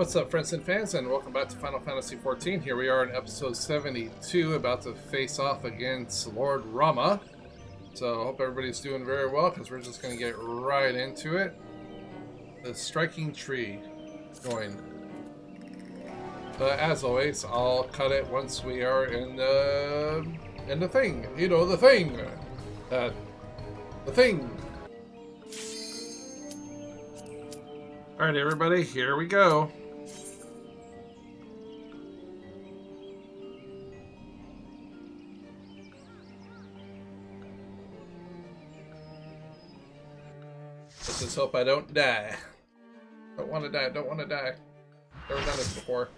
What's up, friends and fans, and welcome back to Final Fantasy XIV. Here we are in episode 72, about to face off against Lord Rama. So I hope everybody's doing very well, because we're just going to get right into it. The striking tree going. But as always, I'll cut it once we are in the thing. You know, the thing. The thing. Alright, everybody, here we go. Let's just hope I don't die. Don't want to die, don't want to die. Never done this before.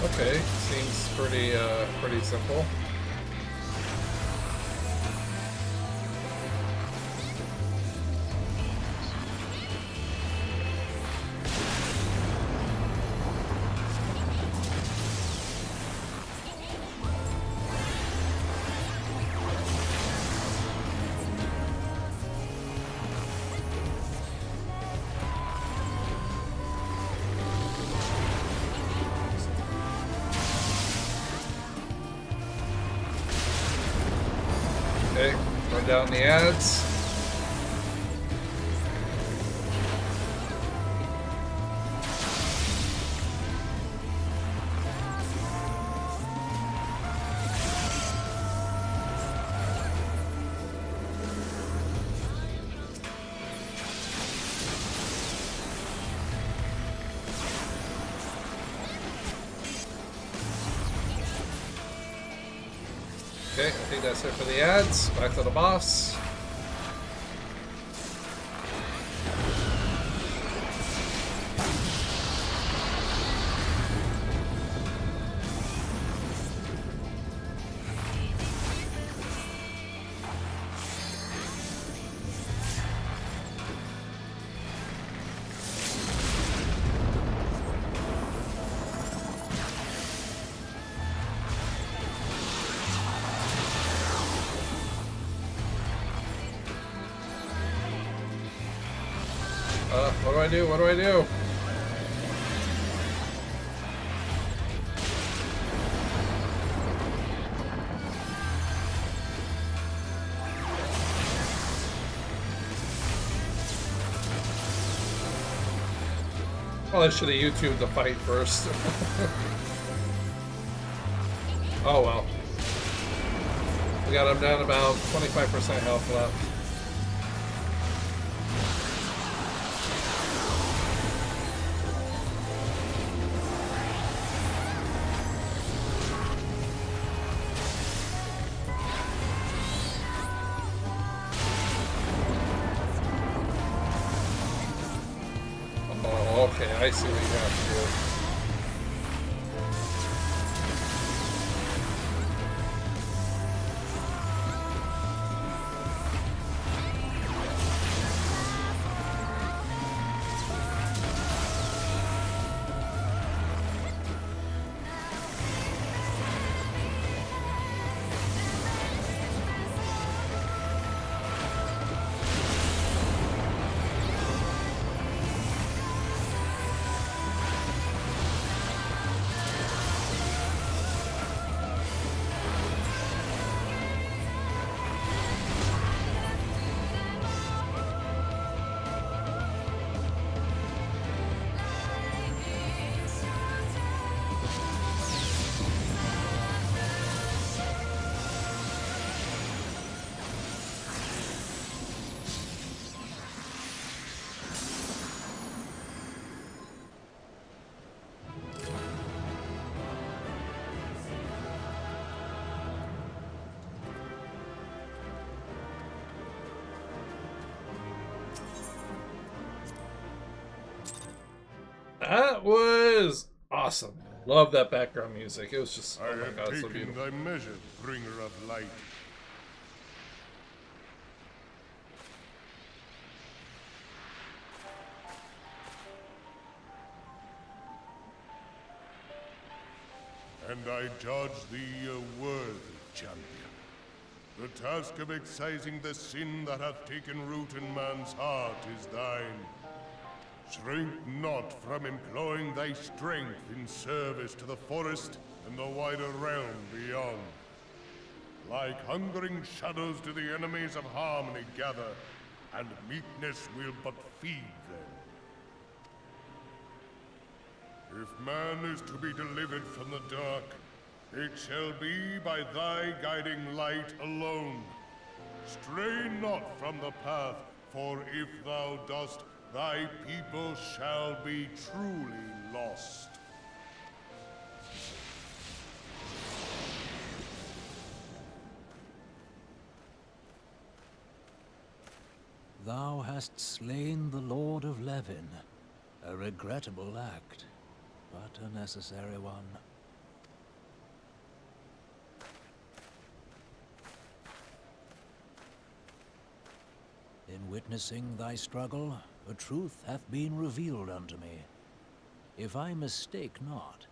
Okay, seems pretty simple. Okay, run down the ads. Okay, I think that's it for the ads. Back to the boss. What do I do? What do I do? Well, I should have YouTubed the fight first. Oh well. We got him down about 25% health left. I see what you have to do. That was awesome. Love that background music. It was just, oh my god, so beautiful. Thy measure, bringer of light. And I judge thee a worthy champion. The task of excising the sin that hath taken root in man's heart is thine. Shrink not from employing thy strength in service to the forest and the wider realm beyond. Like hungering shadows do the enemies of harmony gather, and meekness will but feed them. If man is to be delivered from the dark, it shall be by thy guiding light alone. Stray not from the path, for if thou dost, thy people shall be truly lost. Thou hast slain the Lord of Levin. A regrettable act, but a necessary one. In witnessing thy struggle, a truth hath been revealed unto me. If I mistake not,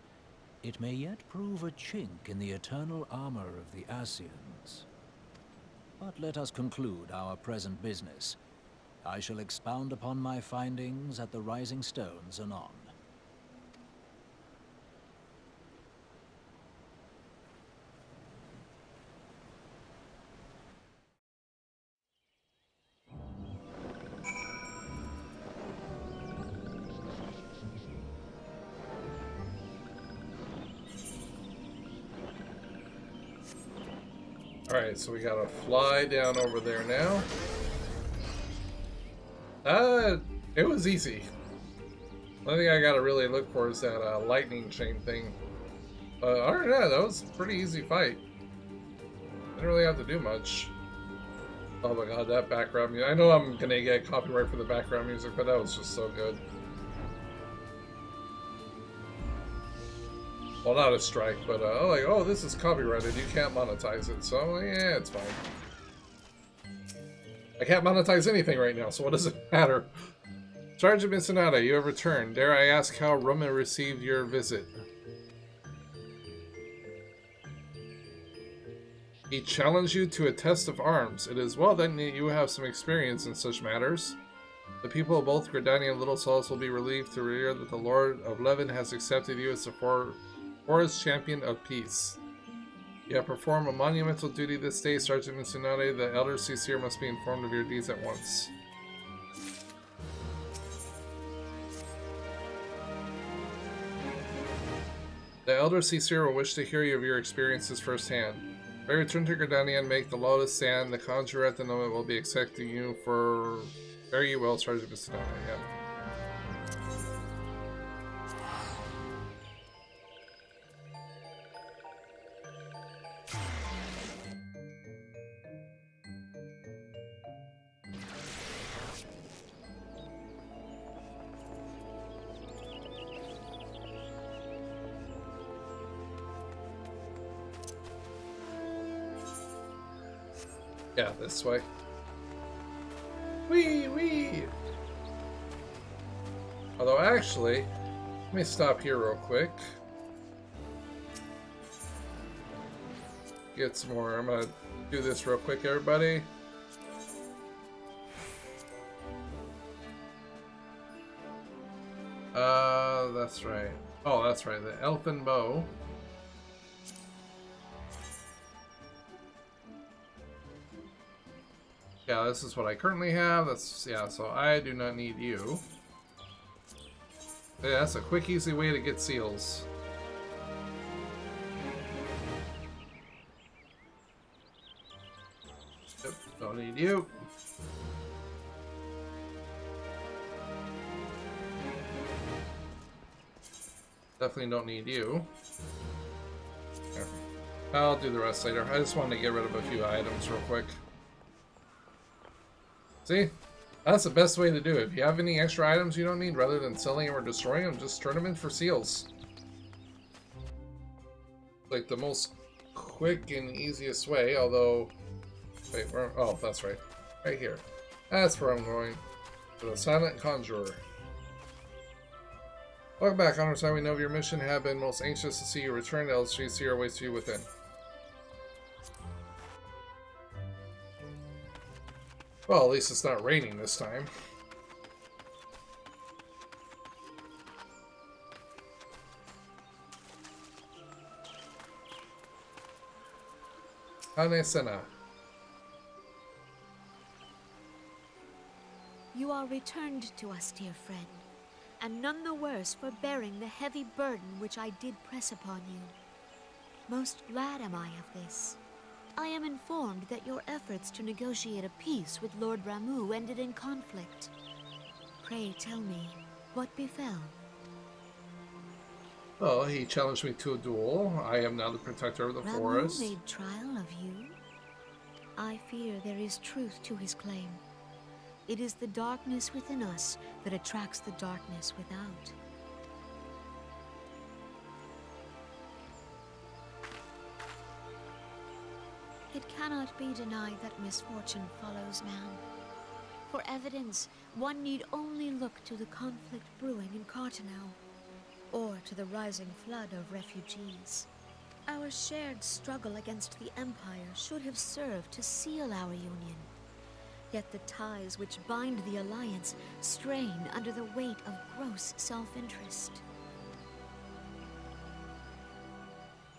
it may yet prove a chink in the eternal armor of the Ascians. But let us conclude our present business. I shall expound upon my findings at the Rising Stones anon. Alright, so we gotta fly down over there now. It was easy. One thing I gotta really look for is that lightning chain thing. Other than that, that was a pretty easy fight. Didn't really have to do much. Oh my god, that background music. I know I'm gonna get copyright for the background music, but that was just so good. Well, not a strike, but like, oh, this is copyrighted. You can't monetize it. So, yeah, it's fine. I can't monetize anything right now, so what does it matter? Charge of Sonata, you have returned. Dare I ask how Roma received your visit? He challenged you to a test of arms. It is well then that you have some experience in such matters. The people of both Gridania and Little Souls will be relieved to hear that the Lord of Levin has accepted you as the Forest Champion of Peace. You have performed a monumental duty this day, Sergeant Mitsunade. The Elder Cicere must be informed of your deeds at once. The Elder Cicere will wish to hear of your experiences firsthand. May return to Gridania and make the Lotus stand. The conjurer at the moment will be expecting you for... Fare you well, Sergeant Mitsunade. Yeah. Yeah, this way. Wee wee! Although actually, let me stop here real quick. Get some more. I'm gonna do this real quick, everybody. That's right. Oh, that's right. The elfin bow. Yeah, this is what I currently have. That's, yeah, so I do not need you. Yeah, that's a quick, easy way to get seals. Yep, don't need you. Definitely don't need you. Here. I'll do the rest later. I just wanted to get rid of a few items real quick. See? That's the best way to do it. If you have any extra items you don't need, rather than selling them or destroying them, just turn them in for seals. Like the most quick and easiest way, although... Wait, where... Oh, that's right. Right here. That's where I'm going. To the Silent Conjurer. Welcome back, on our side. We know of your mission, have been most anxious to see you return to LGC or waits you within. Well, at least it's not raining this time. Hanesena. You are returned to us, dear friend, and none the worse for bearing the heavy burden which I did press upon you. Most glad am I of this. I am informed that your efforts to negotiate a peace with Lord Ramuh ended in conflict. Pray tell me, what befell? Well, he challenged me to a duel. I am now the protector of the forest. Ramuh made trial of you? I fear there is truth to his claim. It is the darkness within us that attracts the darkness without. It cannot be denied that misfortune follows man. For evidence, one need only look to the conflict brewing in Cartano, or to the rising flood of refugees. Our shared struggle against the Empire should have served to seal our union. Yet the ties which bind the Alliance strain under the weight of gross self-interest.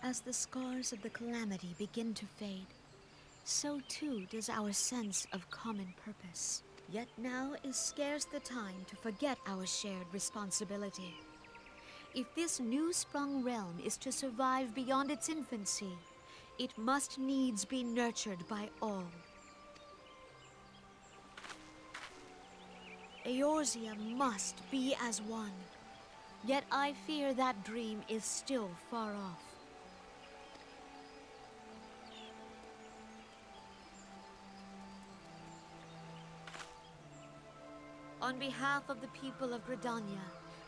As the scars of the calamity begin to fade, so too does our sense of common purpose. Yet now is scarce the time to forget our shared responsibility. If this new-sprung realm is to survive beyond its infancy, it must needs be nurtured by all. Eorzea must be as one, yet I fear that dream is still far off. On behalf of the people of Gridania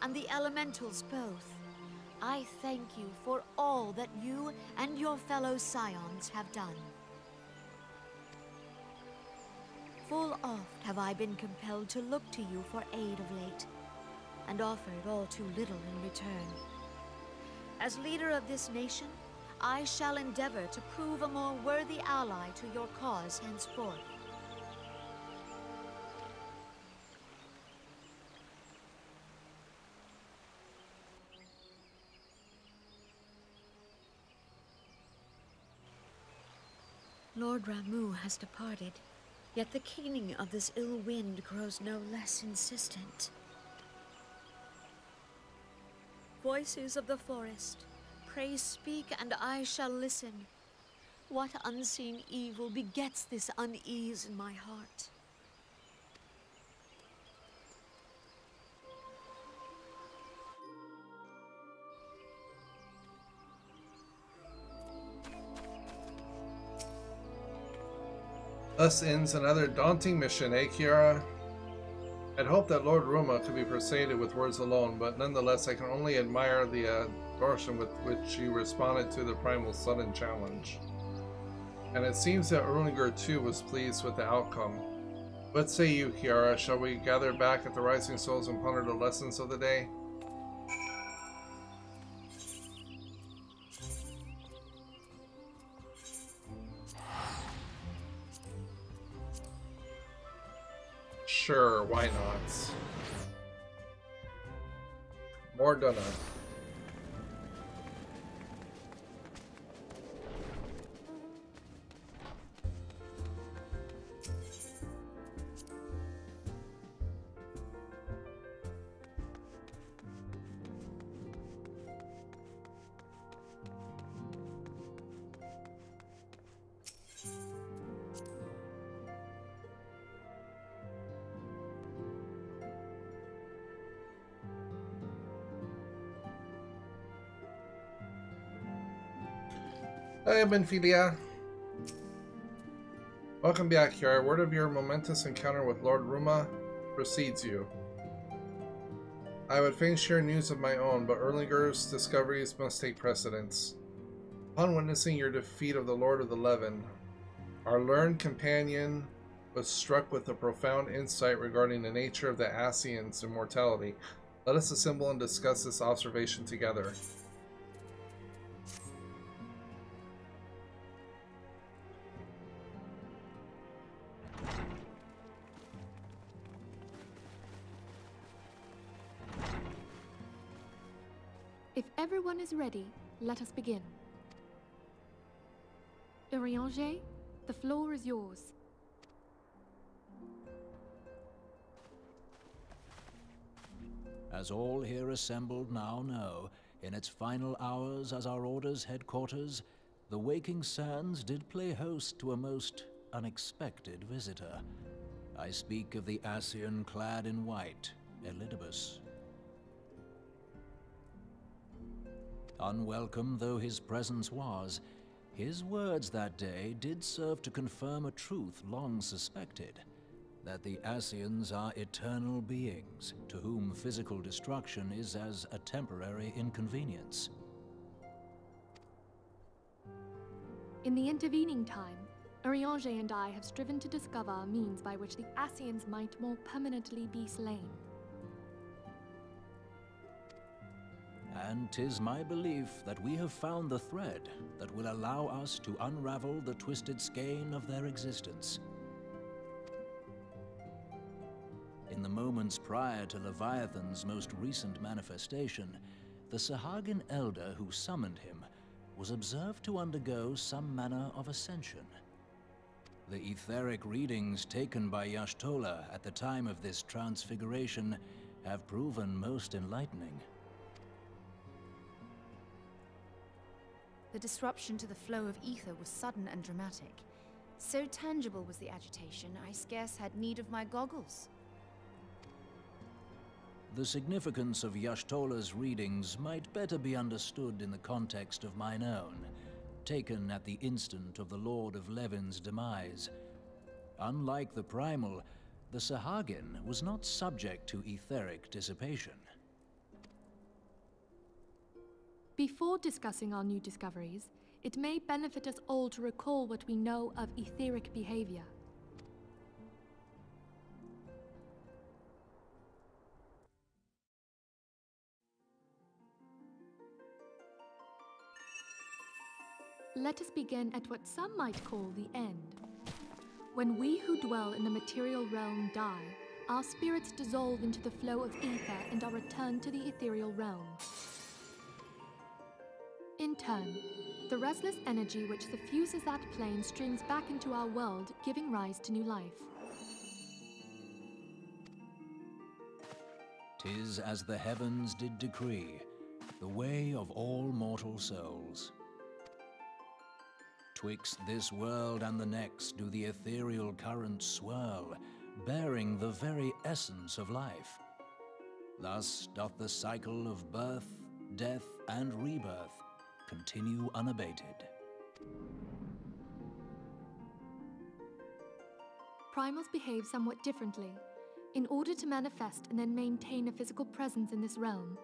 and the elementals both, I thank you for all that you and your fellow scions have done. Full oft have I been compelled to look to you for aid of late, and offered all too little in return. As leader of this nation, I shall endeavor to prove a more worthy ally to your cause henceforth. Lord Ramuh has departed, yet the keening of this ill wind grows no less insistent. Voices of the forest, pray speak and I shall listen. What unseen evil begets this unease in my heart? Thus ends another daunting mission, eh, Kiara? I'd hoped that Lord Roma could be persuaded with words alone, but nonetheless I can only admire the absorption with which she responded to the Primal's sudden challenge. and it seems that Erlinger too was pleased with the outcome. What say you, Kiara? Shall we gather back at the Rising Souls and ponder the lessons of the day? Sure, why not? More Dunna. Hey, Benfilia. Welcome back, Kiara. Word of your momentous encounter with Lord Ruma precedes you. I would fain share news of my own, but Erlinger's discoveries must take precedence. Upon witnessing your defeat of the Lord of the Levin, our learned companion was struck with a profound insight regarding the nature of the Ascians' immortality. Let us assemble and discuss this observation together. If everyone is ready, let us begin. Urianger, the floor is yours. As all here assembled now know, in its final hours as our Order's headquarters, the Waking Sands did play host to a most unexpected visitor. I speak of the Ascian clad in white, Elidibus. Unwelcome though his presence was, his words that day did serve to confirm a truth long suspected, that the Ascians are eternal beings, to whom physical destruction is as a temporary inconvenience. In the intervening time, Urianger and I have striven to discover a means by which the Ascians might more permanently be slain. And 'tis my belief that we have found the thread that will allow us to unravel the twisted skein of their existence. In the moments prior to Leviathan's most recent manifestation, the Sahagin elder who summoned him was observed to undergo some manner of ascension. The etheric readings taken by Y'shtola at the time of this transfiguration have proven most enlightening. The disruption to the flow of ether was sudden and dramatic. So tangible was the agitation, I scarce had need of my goggles. The significance of Y'shtola's readings might better be understood in the context of mine own, taken at the instant of the Lord of Levin's demise. Unlike the Primal, the Sahagin was not subject to etheric dissipation. Before discussing our new discoveries, it may benefit us all to recall what we know of etheric behavior. Let us begin at what some might call the end. When we who dwell in the material realm die, our spirits dissolve into the flow of ether and are returned to the ethereal realm. In turn, the restless energy which suffuses that plane streams back into our world, giving rise to new life. 'Tis as the heavens did decree, the way of all mortal souls. Twixt this world and the next do the ethereal currents swirl, bearing the very essence of life. Thus doth the cycle of birth, death, and rebirth continue unabated. Primals behave somewhat differently. In order to manifest and then maintain a physical presence in this realm,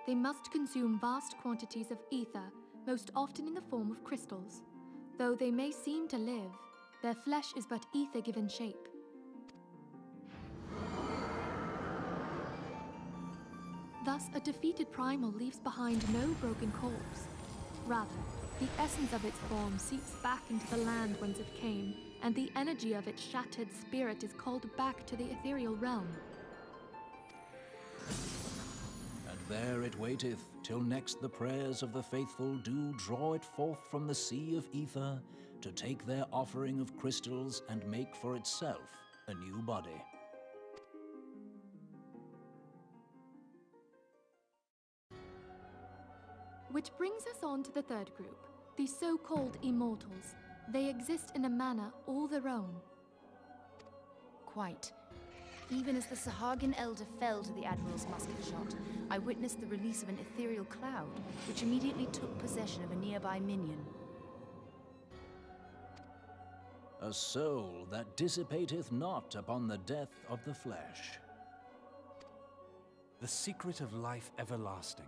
they must consume vast quantities of ether, most often in the form of crystals. Though they may seem to live, their flesh is but ether given shape. Thus, a defeated primal leaves behind no broken corpse. Rather, the essence of its form seeps back into the land whence it came, and the energy of its shattered spirit is called back to the ethereal realm. And there it waiteth, till next the prayers of the faithful do draw it forth from the sea of ether, to take their offering of crystals and make for itself a new body. Which brings us on to the third group, the so-called immortals. They exist in a manner all their own. Quite. Even as the Sahagin Elder fell to the Admiral's musket shot, I witnessed the release of an ethereal cloud, which immediately took possession of a nearby minion. A soul that dissipateth not upon the death of the flesh. The secret of life everlasting,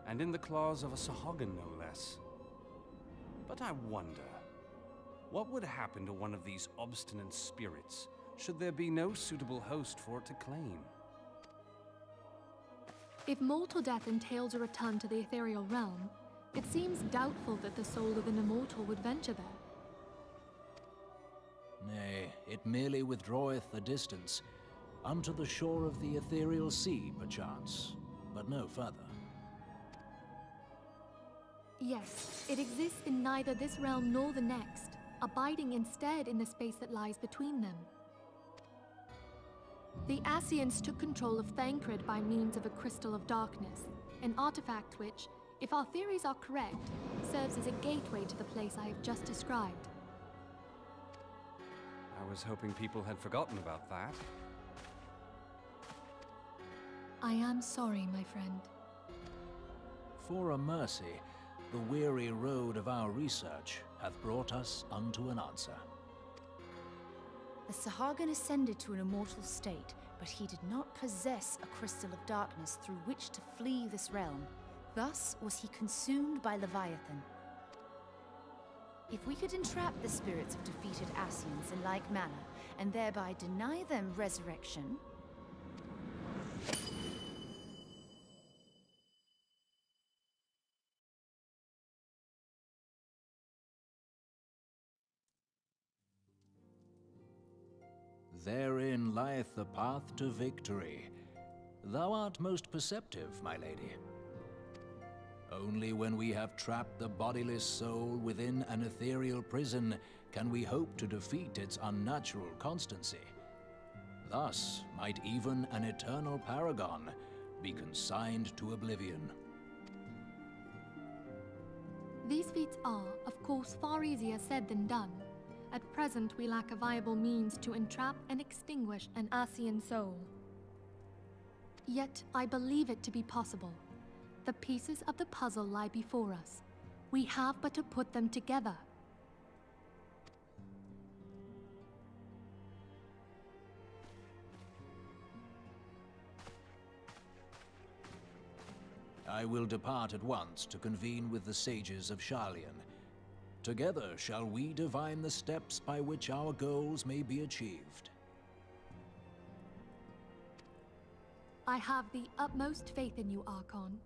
and in the claws of a Sahagin no less. But I wonder, what would happen to one of these obstinate spirits should there be no suitable host for it to claim? If mortal death entails a return to the ethereal realm, it seems doubtful that the soul of an immortal would venture there. Nay, it merely withdraweth a distance, unto the shore of the ethereal sea, perchance, but no further. Yes, it exists in neither this realm nor the next, abiding instead in the space that lies between them. The Ascians took control of Thancred by means of a crystal of darkness, an artifact which, if our theories are correct, serves as a gateway to the place I have just described. I was hoping people had forgotten about that. I am sorry, my friend. For a mercy, the weary road of our research hath brought us unto an answer. The Sahagin ascended to an immortal state, but he did not possess a crystal of darkness through which to flee this realm. Thus was he consumed by Leviathan. If we could entrap the spirits of defeated Ascians in like manner, and thereby deny them resurrection... Therein lieth the path to victory. Thou art most perceptive, my lady. Only when we have trapped the bodiless soul within an ethereal prison can we hope to defeat its unnatural constancy. Thus might even an eternal paragon be consigned to oblivion. These feats are, of course, far easier said than done. At present, we lack a viable means to entrap and extinguish an Ascian soul. Yet, I believe it to be possible. The pieces of the puzzle lie before us. We have but to put them together. I will depart at once to convene with the sages of Sharlayan. Together shall we divine the steps by which our goals may be achieved. I have the utmost faith in you, Archon.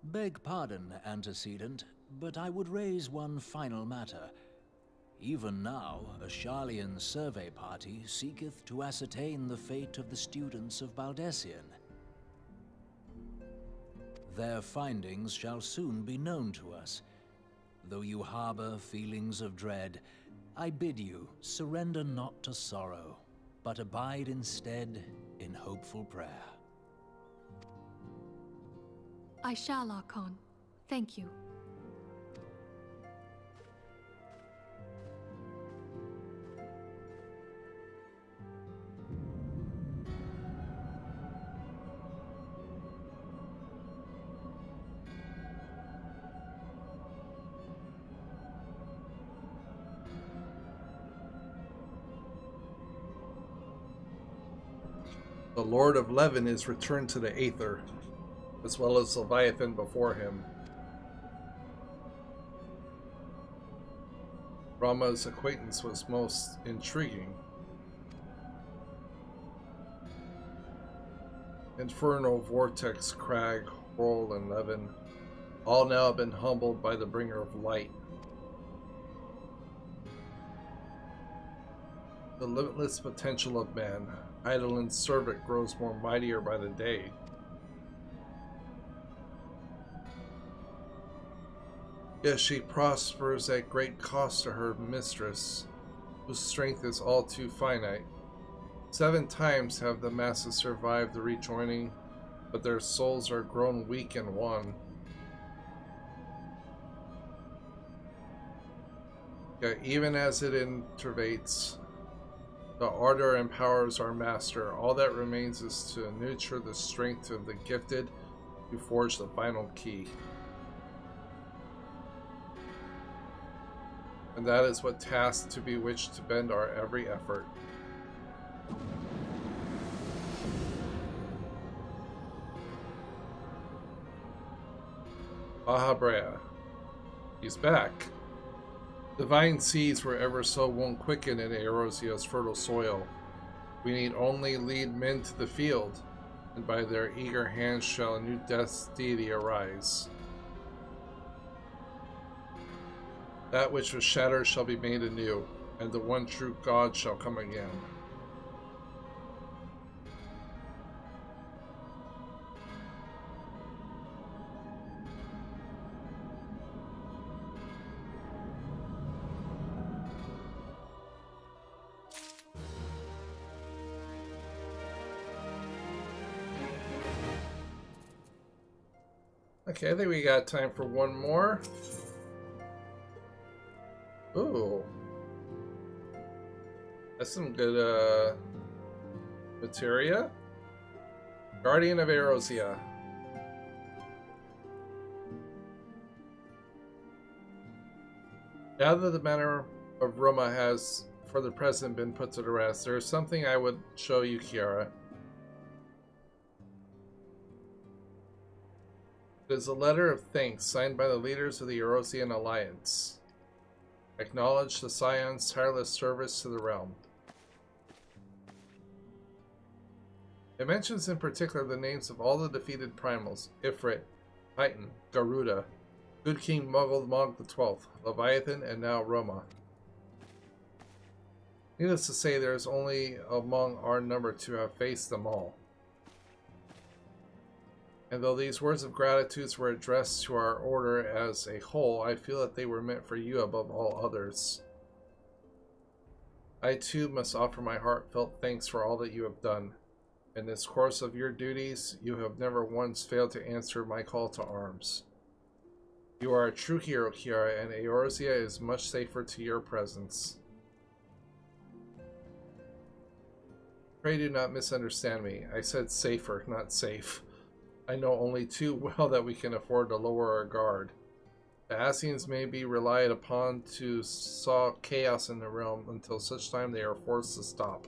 Beg pardon, antecedent, but I would raise one final matter. Even now, a Sharlayan survey party seeketh to ascertain the fate of the students of Baldessian. Their findings shall soon be known to us. Though you harbor feelings of dread, I bid you surrender not to sorrow, but abide instead in hopeful prayer. I shall, Archon. Thank you. The Lord of Levin is returned to the Aether, as well as Leviathan before him. Rama's acquaintance was most intriguing. Inferno, Vortex, Crag, Horl, and Levin all now have been humbled by the bringer of light. The limitless potential of man, Eidolon's servant, grows more mightier by the day. Yet she prospers at great cost to her mistress, whose strength is all too finite. 7 times have the masses survived the rejoining, but their souls are grown weak and wan. Yet even as it innervates, the ardor empowers our master. All that remains is to nurture the strength of the gifted to forge the final key. And that is what task to bewitch to bend our every effort. Ahabrea. He's back. Divine seeds wherever so won't quicken in Eorzea's fertile soil. We need only lead men to the field, and by their eager hands shall a new death's deity arise. That which was shattered shall be made anew, and the one true God shall come again. Okay, I think we got time for one more. Ooh. That's some good, materia. Guardian of Eorzea. Now that the matter of Roma has, for the present, been put to the rest, there is something I would show you, Kiara. It is a letter of thanks signed by the leaders of the Eorzean Alliance. Acknowledge the Scion's tireless service to the realm. It mentions in particular the names of all the defeated primals: Ifrit, Titan, Garuda, Good King Muggle Mog XII, Leviathan, and now Roma. Needless to say, there is only among our number to have faced them all. And though these words of gratitude were addressed to our order as a whole, I feel that they were meant for you above all others. I too must offer my heartfelt thanks for all that you have done. In this course of your duties, you have never once failed to answer my call to arms. You are a true hero, Kiara, and Eorzea is much safer to your presence. Pray do not misunderstand me. I said safer, not safe. I know only too well that we can afford to lower our guard. The Ascians may be relied upon to sow chaos in the realm until such time they are forced to stop.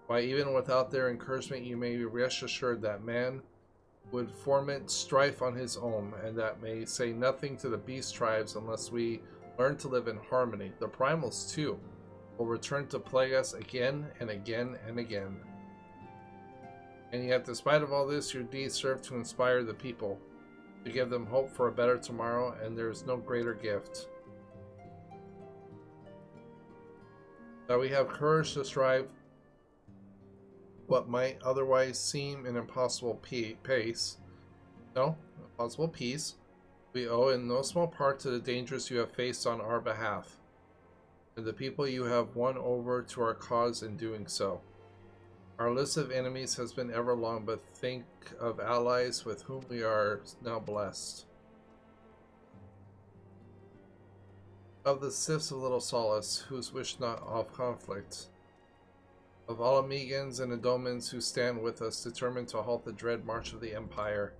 Why, even without their encouragement, you may rest assured that man would foment strife on his own, and that may say nothing to the beast tribes unless we learn to live in harmony. The primals, too, will return to plague us again and again and again. And yet, despite of all this, your deeds serve to inspire the people, to give them hope for a better tomorrow, and there is no greater gift. That we have courage to strive what might otherwise seem an impossible peace, we owe in no small part to the dangers you have faced on our behalf, and the people you have won over to our cause in doing so. Our list of enemies has been ever long, but think of allies with whom we are now blessed. Of the Sifs of Little Solace, whose wish not of conflict. Of all Amigans and Adomans who stand with us, determined to halt the dread march of the Empire.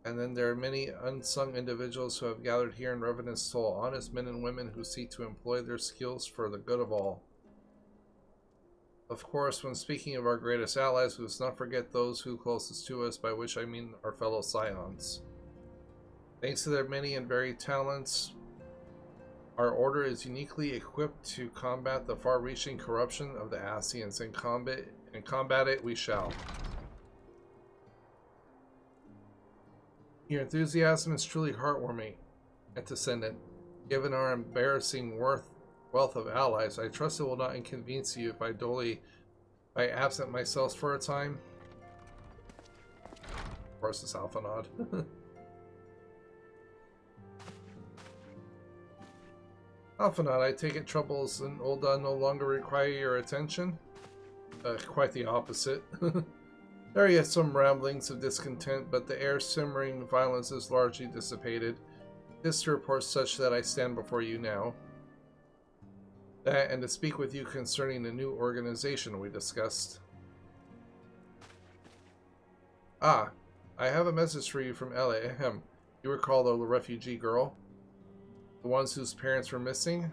And then there are many unsung individuals who have gathered here in Revenant's Toll, honest men and women who seek to employ their skills for the good of all. Of course, when speaking of our greatest allies, we must not forget those who closest to us, by which I mean our fellow scions. Thanks to their many and varied talents, our order is uniquely equipped to combat the far-reaching corruption of the Ascians, and combat it we shall. Your enthusiasm is truly heartwarming, Antecedent. Given our embarrassing wealth of allies, I trust it will not inconvenience you if I absent myself for a time. Of course, it's Alphanod. Alphanod, I take it troubles in Ul'dah no longer require your attention? Quite the opposite. There are yet some ramblings of discontent, but the air simmering violence is largely dissipated. History reports such that I stand before you now. That, and to speak with you concerning the new organization we discussed. Ah, I have a message for you from Ella. Ahem. You recall the refugee girl? The ones whose parents were missing?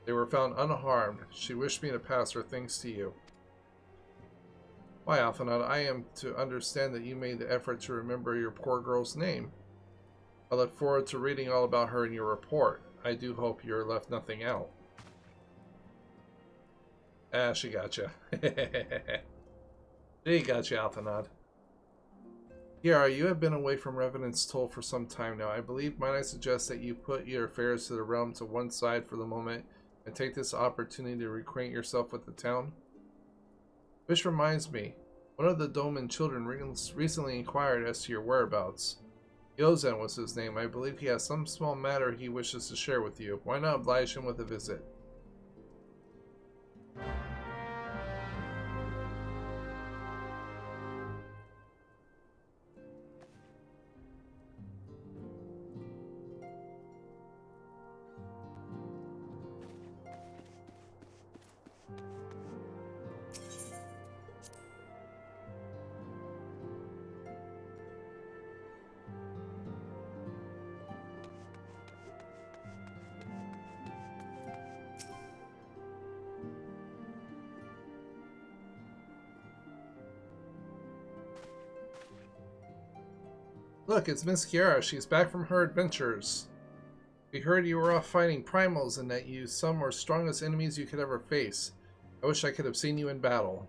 They were found unharmed. She wished me to pass her thanks to you. Why, Alphanod, I am to understand that you made the effort to remember your poor girl's name. I look forward to reading all about her in your report. I do hope you're left nothing out. Ah, she gotcha. She gotcha, Alphanod. Kiara, you have been away from Revenant's Toll for some time now. I believe might I suggest that you put your affairs to the realm to one side for the moment and take this opportunity to reacquaint yourself with the town? Which reminds me, one of the Doman children recently inquired as to your whereabouts. Yozan was his name. I believe he has some small matter he wishes to share with you. Why not oblige him with a visit? Look, it's Miss Kiara. She's back from her adventures. We heard you were off fighting primals and that you some were strongest enemies you could ever face. I wish I could have seen you in battle.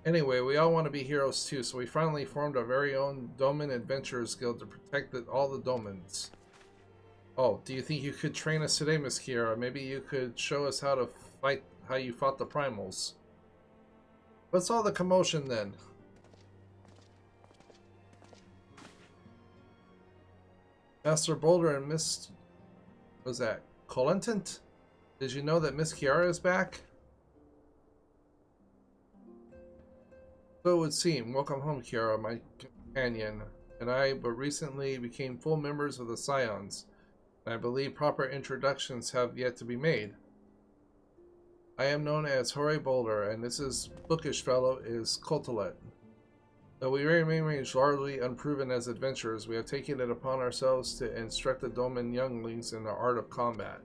Anyway, we all want to be heroes too, so we finally formed our very own Doman Adventurers Guild to protect all the Domans. Oh, do you think you could train us today, Miss Kiara? Maybe you could show us how you fought the primals. What's all the commotion then? Master Boulder and Miss... was that Colentant? Did you know that Miss Kiara is back? So it would seem. Welcome home, Kiara, my companion, and I but recently became full members of the Scions, and I believe proper introductions have yet to be made. I am known as Hore Boulder, and this is bookish fellow is Cotelet. Though we remain largely unproven as adventurers, we have taken it upon ourselves to instruct the Doman younglings in the art of combat.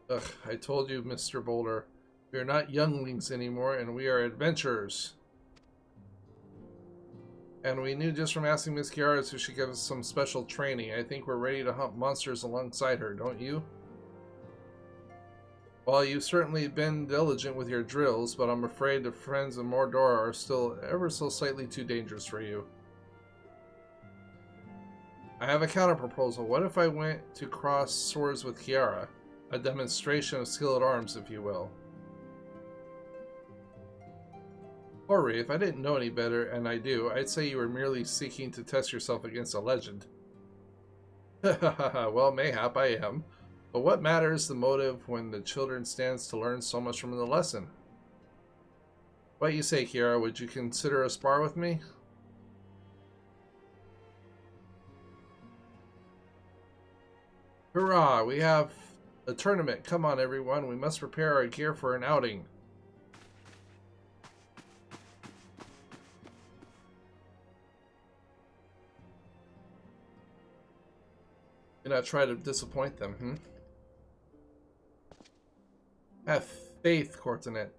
Ugh, I told you, Mr. Boulder, we are not younglings anymore, and we are adventurers. And we knew just from asking Miss Kiara if she gave us some special training. I think we're ready to hunt monsters alongside her, don't you? Well, you've certainly been diligent with your drills, but I'm afraid the friends of Mordor are still ever so slightly too dangerous for you. I have a counter-proposal. What if I went to cross swords with Kiara? A demonstration of skill at arms, if you will. Ori, if I didn't know any better, and I do, I'd say you were merely seeking to test yourself against a legend. Well, mayhap I am. But what matters the motive when the children stands to learn so much from the lesson? What you say, Kiara? Would you consider a spar with me? Hurrah! We have a tournament. Come on, everyone. We must prepare our gear for an outing. Do not try to disappoint them, Faith, Courtinet.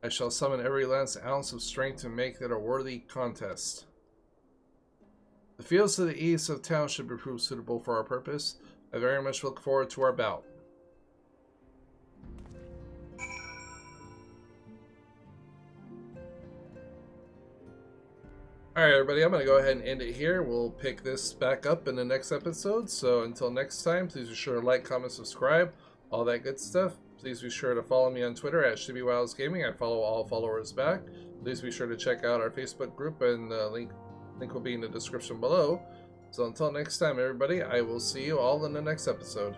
I shall summon every last ounce of strength to make it a worthy contest. The fields to the east of town should be proved suitable for our purpose. I very much look forward to our bout. Alright everybody, I'm going to go ahead and end it here. We'll pick this back up in the next episode. So until next time, please be sure to like, comment, subscribe, all that good stuff. Please be sure to follow me on Twitter at ShibbyWowsGaming. I follow all followers back. Please be sure to check out our Facebook group, and the link will be in the description below. So until next time everybody, I will see you all in the next episode.